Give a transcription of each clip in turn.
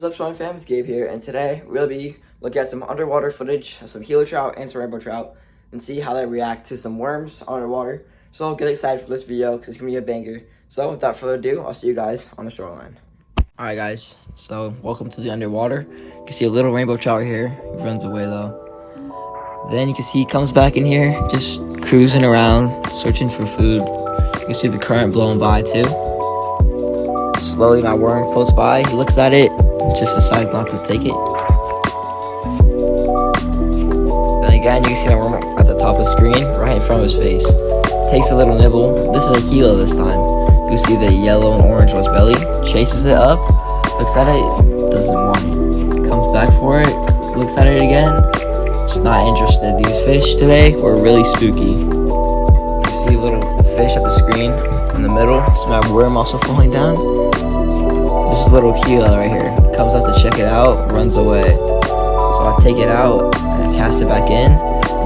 What's up, Sean fam? It's Gabe here, and today we'll be looking at some underwater footage of some Gila trout and some rainbow trout and see how they react to some worms underwater. So get excited for this video because it's going to be a banger. So without further ado, I'll see you guys on the shoreline. Alright guys, so welcome to the underwater. You can see a little rainbow trout here. He runs away though. Then you can see he comes back in here, just cruising around, searching for food. You can see the current blowing by too. Slowly my worm floats by, he looks at it, just decides not to take it. Then again, you can see my worm at the top of the screen, right in front of his face. Takes a little nibble. This is a Gila this time. You can see the yellow and orange on his belly. Chases it up, looks at it, doesn't want it. Comes back for it, looks at it again, just not interested. These fish today were really spooky. You see a little fish at the screen in the middle. This is my worm also falling down. This is a little Gila right here. Comes out to check it out, runs away. So I take it out and cast it back in.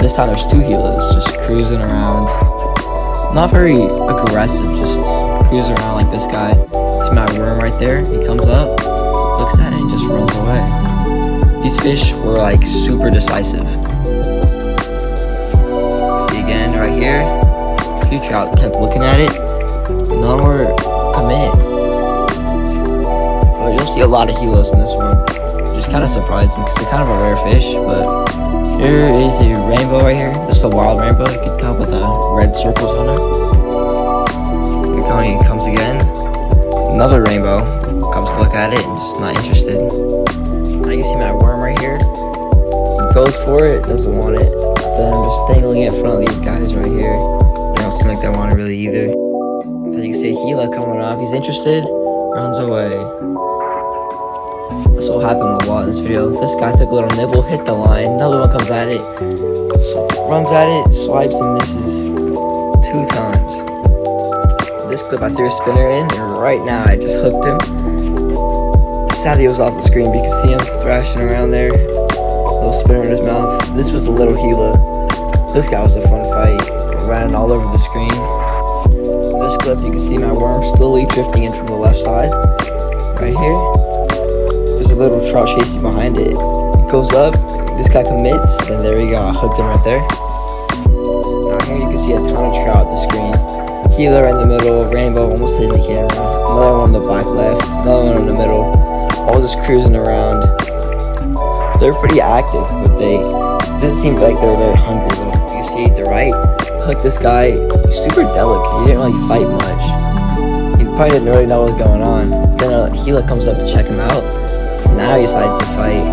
This time there's two Gilas just cruising around. Not very aggressive, just cruising around like this guy. He's my worm right there. He comes up, looks at it, and just runs away. These fish were like super decisive. See again right here. A few trout kept looking at it. None were commit. You'll see a lot of Gilas in this one, which is kind of surprising because they're kind of a rare fish. But here is a rainbow right here. This is a wild rainbow. You can tell by the red circles on it. Here going, he comes again. Another rainbow comes to look at it and just not interested. Now you can see my worm right here. He goes for it, doesn't want it. Then I'm just dangling it in front of these guys right here. They don't seem like they want it really either. Then you can see a Gila coming up. He's interested, runs away. That's what happened a lot in this video. This guy took a little nibble, hit the line. Another one comes at it, runs at it, swipes and misses 2 times. This clip I threw a spinner in, and right now I just hooked him. Sadly it was off the screen, but you can see him thrashing around there. Little spinner in his mouth. This was the little Gila. This guy was a fun fight. Ran all over the screen. This clip you can see my worm slowly drifting in from the left side. Right here. There's a little trout chasing behind it. It goes up, this guy commits, and there we go, I hooked him right there. Now here you can see a ton of trout at the screen. Gila in the middle, rainbow almost hitting the camera. Another one on the back left, another one in the middle. All just cruising around. They're pretty active, but they didn't seem like they were very hungry though. You can see the right, hooked this guy, super delicate, he didn't really fight much. He probably didn't really know what was going on. Then a Gila comes up to check him out. Now he decides to fight.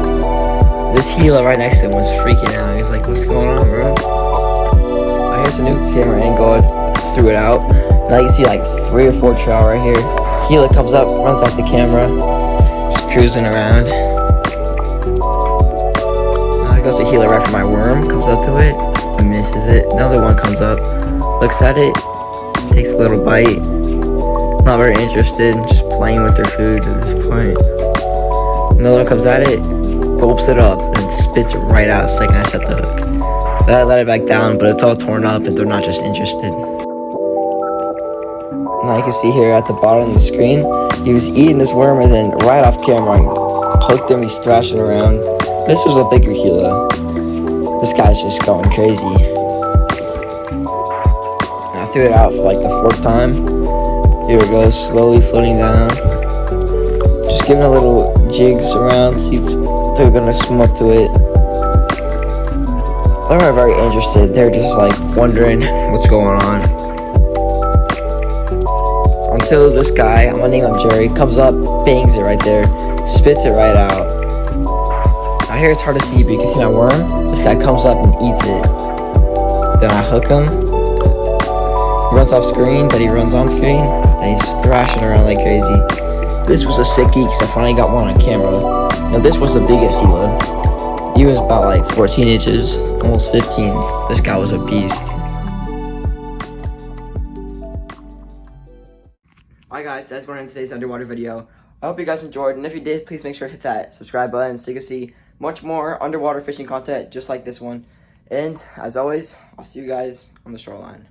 This Gila right next to him was freaking out. He was like, what's going on, bro? Here's a new camera angle. I threw it out. Now you can see like 3 or 4 trout right here. Gila comes up, runs off the camera, just cruising around. Now here goes the Gila right for my worm. Comes up to it, misses it. Another one comes up, looks at it, takes a little bite. Not very interested, just playing with their food at this point. Another one comes at it, gulps it up, and spits it right out the second I set the hook. Then I let it back down, but it's all torn up and they're not just interested. Now you can see here at the bottom of the screen, he was eating this worm and then right off camera, I hooked him, he's thrashing around. This was a bigger Gila. This guy's just going crazy. I threw it out for like the 4th time. Here it goes, slowly floating down. Just giving a little jigs around, see if they're gonna swim up to it. They weren't very interested, they're just like wondering what's going on. Until this guy, I'm gonna name him Jerry, comes up, bangs it right there, spits it right out. Now here it's hard to see, but you can see my worm. This guy comes up and eats it. Then I hook him. He runs off screen, then he runs on screen, then he's thrashing around like crazy. This was a sickie because I finally got one on camera. Now this was the biggest Gila. He was about like 14 inches, almost 15. This guy was a beast. Alright guys, that's going to end today's underwater video. I hope you guys enjoyed, and if you did, please make sure to hit that subscribe button so you can see much more underwater fishing content just like this one. And as always, I'll see you guys on the shoreline.